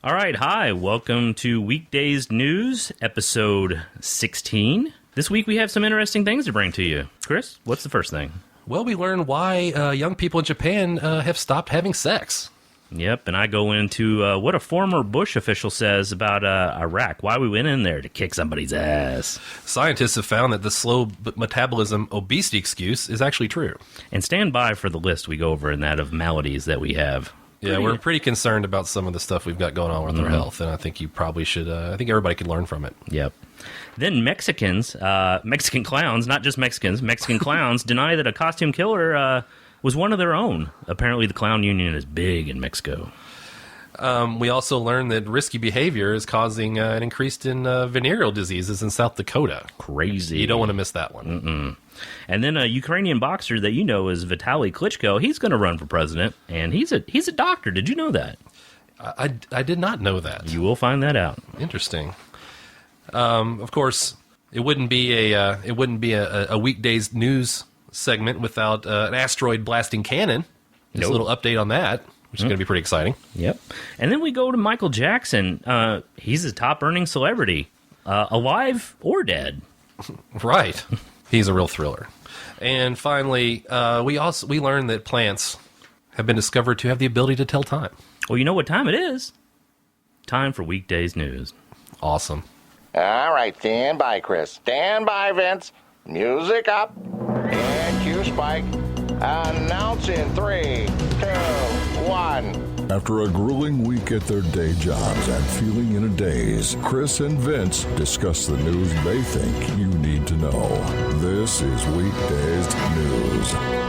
All right, hi. Welcome to WeekDazed Newz, episode 16. This week we have some interesting things to bring to you. Chris, what's the first thing? Well, we learn why young people in Japan have stopped having sex. Yep, and I go into what a former Bush official says about Iraq, why we went in there to kick somebody's ass. Scientists have found that the slow metabolism obesity excuse is actually true. And stand by for the list we go over in that of maladies that we have. Yeah, we're pretty concerned about some of the stuff we've got going on with our health, and I think you probably should, I think everybody could learn from it. Yep. Then Mexicans, Mexican clowns, not just Mexicans, Mexican clowns deny that a costume killer was one of their own. Apparently the clown union is big in Mexico. We also learned that risky behavior is causing an increase in venereal diseases in South Dakota. Crazy. You don't want to miss that one. Mm-mm. And then a Ukrainian boxer that you know is Vitali Klitschko. He's going to run for president, and he's a doctor. Did you know that? I did not know that. You will find that out. Interesting. Of course, it wouldn't be a WeekDazed Newz segment without an asteroid blasting cannon. Just a little update on that, which is going to be pretty exciting. Yep. And then we go to Michael Jackson. He's a top-earning celebrity, alive or dead. Right. He's a real thriller. And finally, we learned that plants have been discovered to have the ability to tell time. Well, you know what time it is? Time for WeekDazed Newz. Awesome. All right, stand by, Chris. Stand by, Vince. Music up. And cue Spike. Announce in 3, 2, 1. After a grueling week at their day jobs and feeling in a daze, Chris and Vince discuss the news they think you need to know. This is WeekDazed Newz.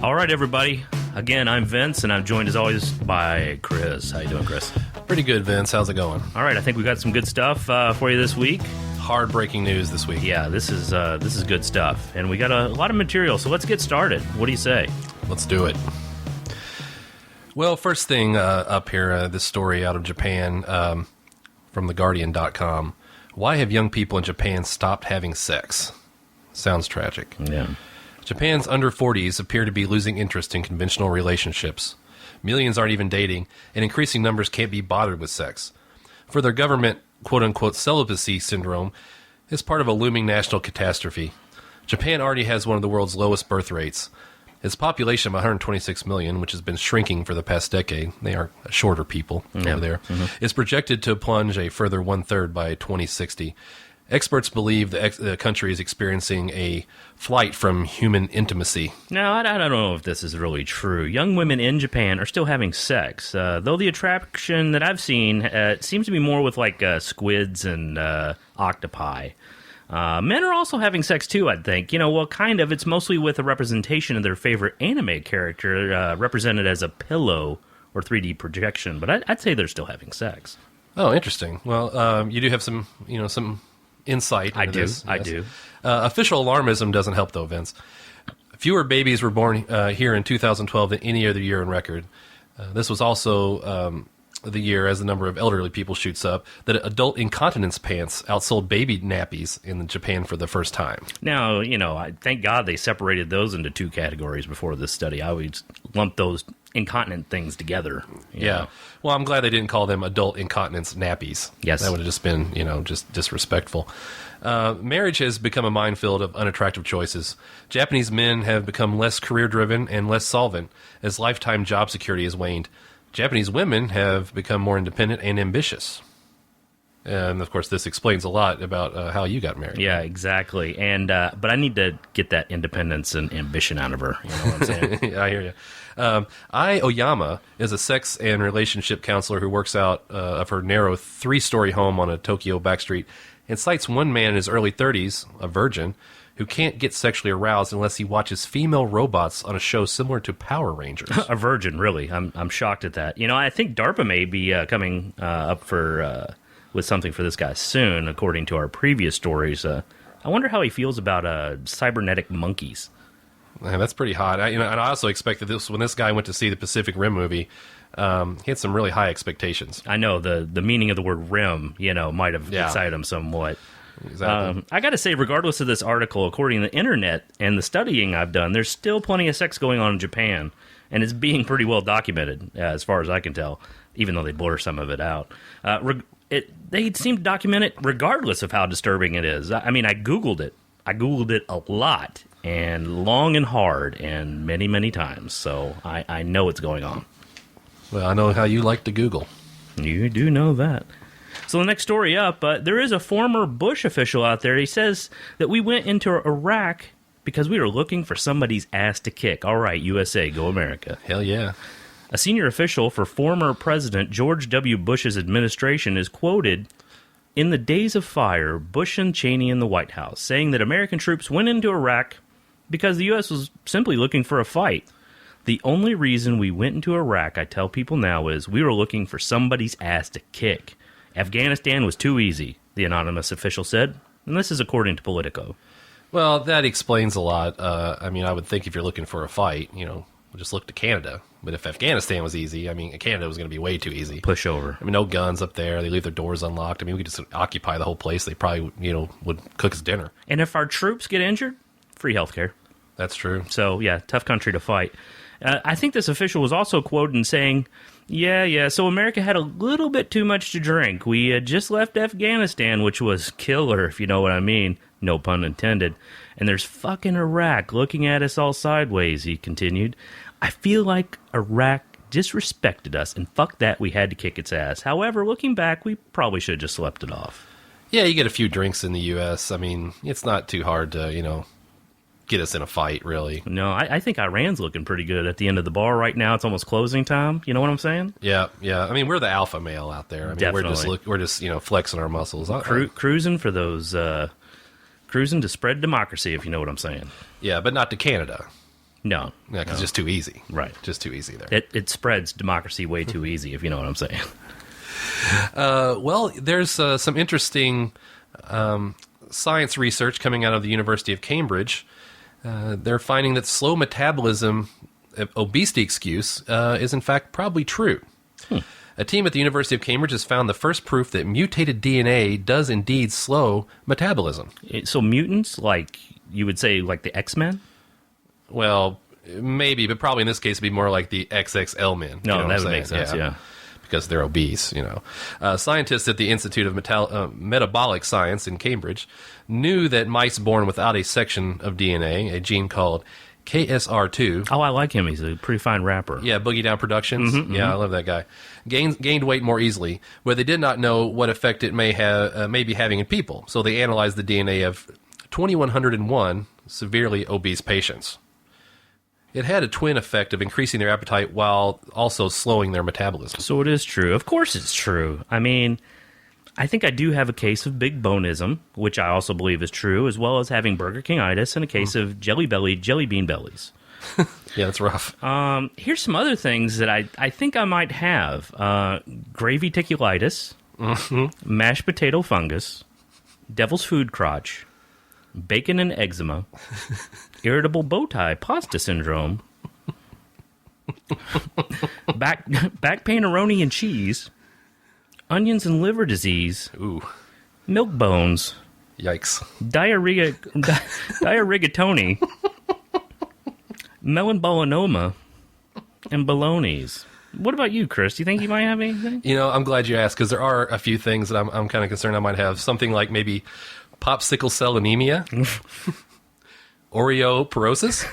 All right, everybody. Again, I'm Vince, and I'm joined as always by Chris. How you doing, Chris? Pretty good, Vince. How's it going? All right, I think we got some good stuff for you this week. Hard breaking news this week. Yeah, this is good stuff, and we got a lot of material. So let's get started. What do you say? Let's do it. Well, first thing up here, this story out of Japan from theguardian.com. Why have young people in Japan stopped having sex? Sounds tragic. Yeah. Japan's under 40s appear to be losing interest in conventional relationships. Millions aren't even dating, and increasing numbers can't be bothered with sex. For their government, quote-unquote, celibacy syndrome is part of a looming national catastrophe. Japan already has one of the world's lowest birth rates. Its population of 126 million, which has been shrinking for the past decade, they are shorter people over there, is projected to plunge a further one-third by 2060. Experts believe the country is experiencing a flight from human intimacy. Now, I don't know if this is really true. Young women in Japan are still having sex, though the attraction that I've seen seems to be more with like squids and octopi. Men are also having sex too, I think. You know, well, kind of. It's mostly with a representation of their favorite anime character represented as a pillow or 3D projection, but I'd say they're still having sex. Oh, interesting. Well, you do have some insight into this. I do. Official alarmism doesn't help, though, Vince. Fewer babies were born here in 2012 than any other year on record. This was also the year, as the number of elderly people shoots up, that adult incontinence pants outsold baby nappies in Japan for the first time. Now, thank God they separated those into two categories before this study. I always lump those incontinent things together. You know. Well, I'm glad they didn't call them adult incontinence nappies. Yes. That would have just been, just disrespectful. Marriage has become a minefield of unattractive choices. Japanese men have become less career-driven and less solvent as lifetime job security has waned. Japanese women have become more independent and ambitious. And, of course, this explains a lot about how you got married. Yeah, exactly. And but I need to get that independence and ambition out of her. You know what I'm saying? Yeah, I hear you. Ai Oyama is a sex and relationship counselor who works out of her narrow 3-story home on a Tokyo backstreet and cites one man in his early 30s, a virgin, who can't get sexually aroused unless he watches female robots on a show similar to Power Rangers. A virgin, really. I'm shocked at that. I think DARPA may be coming up for with something for this guy soon, according to our previous stories. I wonder how he feels about cybernetic monkeys. Man, that's pretty hot. And I also expected this when this guy went to see the Pacific Rim movie. He had some really high expectations. I know the meaning of the word rim, might have excited him somewhat. Exactly. I got to say, regardless of this article, according to the internet and the studying I've done, there's still plenty of sex going on in Japan, and it's being pretty well documented, as far as I can tell, even though they blur some of it out. They seem to document it regardless of how disturbing it is. I mean, I Googled it. I Googled it a lot, and long and hard, and many, many times. So I know what's going on. Well, I know how you like to Google. You do know that. So the next story up, there is a former Bush official out there. He says that we went into Iraq because we were looking for somebody's ass to kick. All right, USA, go America. Hell yeah. A senior official for former President George W. Bush's administration is quoted in the days of fire, Bush and Cheney in the White House, saying that American troops went into Iraq because the U.S. was simply looking for a fight. The only reason we went into Iraq, I tell people now, is we were looking for somebody's ass to kick. Afghanistan was too easy, the anonymous official said, and this is according to Politico. Well, that explains a lot. I mean, I would think if you're looking for a fight, we'll just look to Canada. But if Afghanistan was easy, I mean, Canada was going to be way too easy. Push over. I mean, no guns up there. They leave their doors unlocked. I mean, we could just occupy the whole place. They probably, would cook us dinner. And if our troops get injured, free health care. That's true. So, yeah, tough country to fight. I think this official was also quoted in saying, yeah, so America had a little bit too much to drink. We had just left Afghanistan, which was killer, if you know what I mean. No pun intended. And there's fucking Iraq looking at us all sideways, he continued. I feel like Iraq disrespected us, and fuck that, we had to kick its ass. However, looking back, we probably should have just slept it off. Yeah, you get a few drinks in the U.S. I mean, it's not too hard to, get us in a fight, really. No, I think Iran's looking pretty good at the end of the bar right now. It's almost closing time. You know what I'm saying? Yeah. I mean, we're the alpha male out there. I mean, definitely. we're just flexing our muscles. Cruising for those, cruising to spread democracy, if you know what I'm saying. Yeah, but not to Canada. No. Yeah, because it's just too easy. Right. Just too easy there. It spreads democracy way too easy, if you know what I'm saying. Well, there's some interesting science research coming out of the University of Cambridge. They're finding that slow metabolism, obesity excuse, is in fact probably true. A team at the University of Cambridge has found the first proof that mutated DNA does indeed slow metabolism. So mutants, like you would say, like the X-Men? Well, maybe, but probably in this case it'd be more like the XXL men. No, that would make sense, yeah. Because they're obese, Scientists at the Institute of Metabolic Science in Cambridge knew that mice born without a section of DNA, a gene called KSR2. Oh, I like him. He's a pretty fine rapper. Yeah, Boogie Down Productions. I love that guy. Gained weight more easily, but they did not know what effect it may be having in people. So they analyzed the DNA of 2,101 severely obese patients. It had a twin effect of increasing their appetite while also slowing their metabolism. So it is true. Of course it's true. I mean, I think I do have a case of big boneism, which I also believe is true, as well as having Burger King-itis and a case of jelly bean bellies. Yeah, that's rough. Here's some other things that I think I might have. Gravy ticulitis, mashed potato fungus, devil's food crotch, bacon and eczema, irritable bow tie pasta syndrome, back paneeroni and cheese, onions and liver disease, milk bones, yikes, diarrhea-tony, melanoma, and balonies. What about you, Chris? Do you think you might have anything? I'm glad you asked, because there are a few things that I'm kind of concerned I might have. Something like maybe popsicle cell anemia, oreoporosis,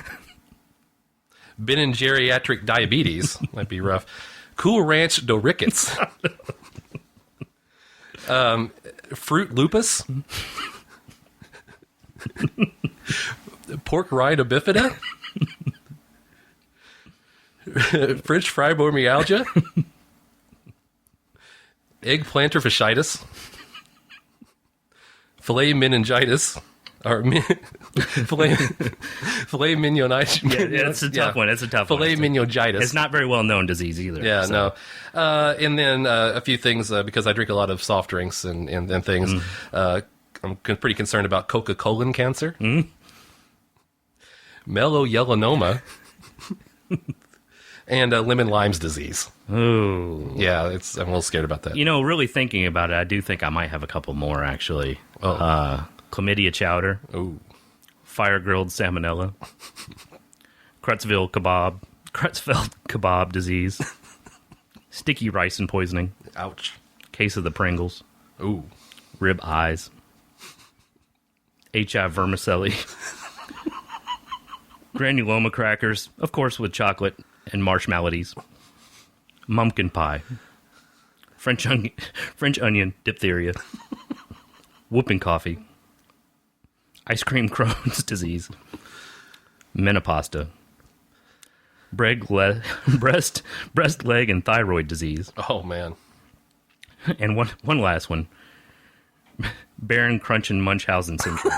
been in geriatric diabetes, might be rough, Cool Ranch Dorickets, fruit lupus, pork rind bifida, French fibromyalgia, eggplantar fasciitis, filet meningitis, or filet mignonitis. Yeah, it's a tough one. It's a tough filet one. meningitis. It's not very well known disease either. Yeah, so. No. And then a few things, because I drink a lot of soft drinks and things. I'm pretty concerned about Coca-Cola cancer. meloyelanoma, and lemon Lyme's disease. Ooh. Yeah, I'm a little scared about that. You know, really thinking about it, I do think I might have a couple more, actually. Chlamydia chowder. Ooh. Fire-grilled salmonella. Creutzfeldt kebab disease. Sticky ricin poisoning. Ouch. Case of the Pringles. Ooh. Rib eyes. HIV vermicelli. Granuloma crackers, of course with chocolate and maladies. Mumpkin pie. French onion diphtheria. Whooping coffee. Ice cream Crohn's disease. Menopasta. Breast, leg, and thyroid disease. Oh, man. And one last one. Baron Crunch and Munchausen syndrome.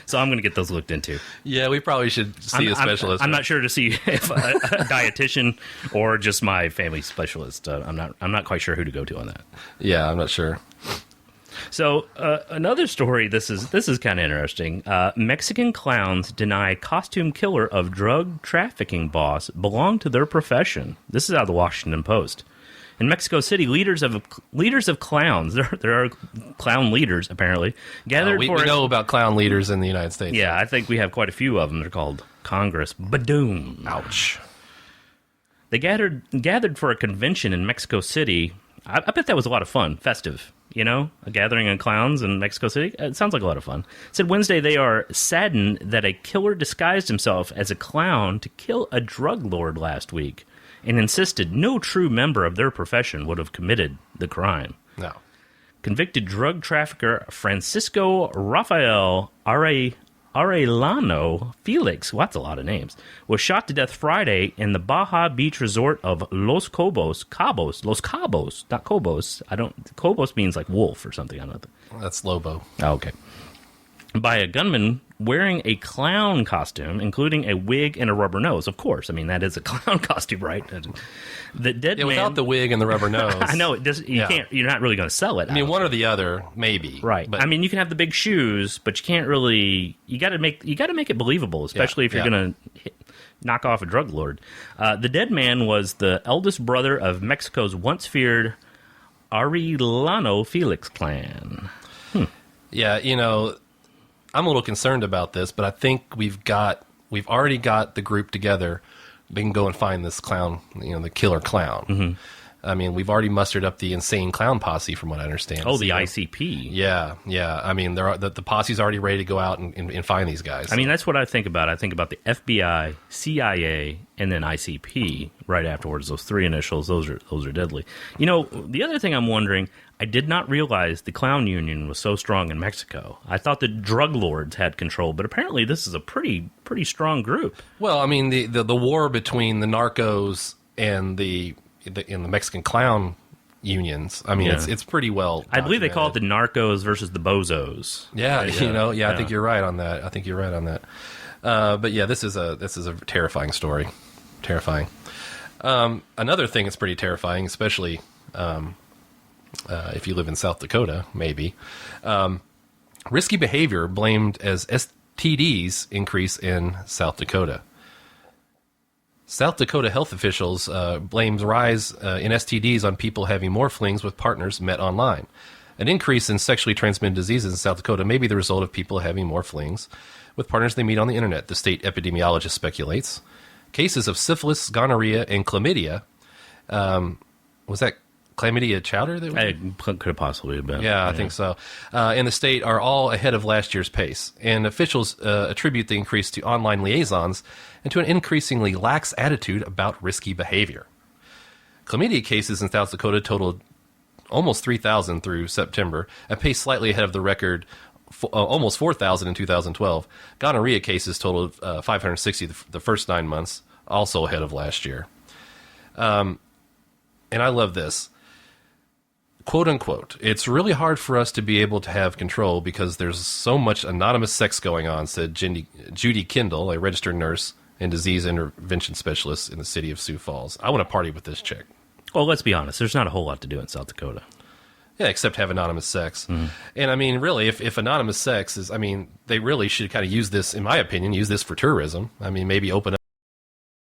So I'm going to get those looked into. Yeah, we probably should see a specialist. I'm not sure to see if a dietitian or just my family specialist. I'm not quite sure who to go to on that. Yeah, I'm not sure. So another story. This is kind of interesting. Mexican clowns deny costume killer of drug trafficking boss belonged to their profession. This is out of the Washington Post. In Mexico City, leaders of clowns, there are clown leaders, apparently, gathered we for... We know about clown leaders in the United States. Yeah, I think we have quite a few of them. They're called Congress. Badoom. Ouch. They gathered for a convention in Mexico City. I bet that was a lot of fun. Festive, you know? A gathering of clowns in Mexico City. It sounds like a lot of fun. It said Wednesday they are saddened that a killer disguised himself as a clown to kill a drug lord last week, and insisted no true member of their profession would have committed the crime. No. Convicted drug trafficker Francisco Rafael Arellano Felix, well, that's a lot of names, was shot to death Friday in the Baja Beach resort of Los Cabos, not Cobos. Cobos means like wolf or something. I don't know. That's Lobo. Oh, okay. By a gunman wearing a clown costume, including a wig and a rubber nose. Of course. I mean, that is a clown costume, right? The dead man... Without the wig and the rubber nose. I know. Can't, you're not really going to sell it. I mean, one or the other, maybe. Right. But, I mean, you can have the big shoes, but you can't really... You got to make it believable, especially if you're going to knock off a drug lord. The dead man was the eldest brother of Mexico's once feared Arellano Felix clan. Yeah, you know... I'm a little concerned about this, but I think we've already got the group together. We can go and find this clown, the killer clown. Mm-hmm. I mean, we've already mustered up the insane clown posse, from what I understand. Oh, the ICP. Yeah. I mean, the posse's already ready to go out and find these guys. I mean, that's what I think about. I think about the FBI, CIA, and then ICP right afterwards. Those three initials, those are deadly. You know, the other thing I'm wondering, I did not realize the clown union was so strong in Mexico. I thought the drug lords had control, but apparently this is a pretty strong group. Well, I mean, the war between the narcos and the Mexican clown unions. I mean, it's pretty well documented. I believe they call it the narcos versus the bozos. Yeah, I think you're right on that. But yeah, this is a terrifying story. Terrifying. Another thing that's pretty terrifying, especially if you live in South Dakota, maybe. Risky behavior blamed as STDs increase in South Dakota. South Dakota health officials blames rise in STDs on people having more flings with partners met online. An increase in sexually transmitted diseases in South Dakota may be the result of people having more flings with partners they meet on the internet, the state epidemiologist speculates. Cases of syphilis, gonorrhea, and chlamydia. Was that chlamydia chowder? It could have possibly been. Yeah, I think so. In the state are all ahead of last year's pace. And officials attribute the increase to online liaisons and to an increasingly lax attitude about risky behavior. Chlamydia cases in South Dakota totaled almost 3,000 through September, a pace slightly ahead of the record almost 4,000 in 2012. Gonorrhea cases totaled 560 the first 9 months, also ahead of last year. And I love this. Quote unquote, it's really hard for us to be able to have control because there's so much anonymous sex going on, said Judy Kindle, a registered nurse and disease intervention specialist in the city of Sioux Falls. I want to party with this chick. Well, let's be honest. There's not a whole lot to do in South Dakota. Yeah, except have anonymous sex. And I mean, really, if anonymous sex is, I mean, they really should kind of use this, in my opinion, use this for tourism. I mean, maybe open up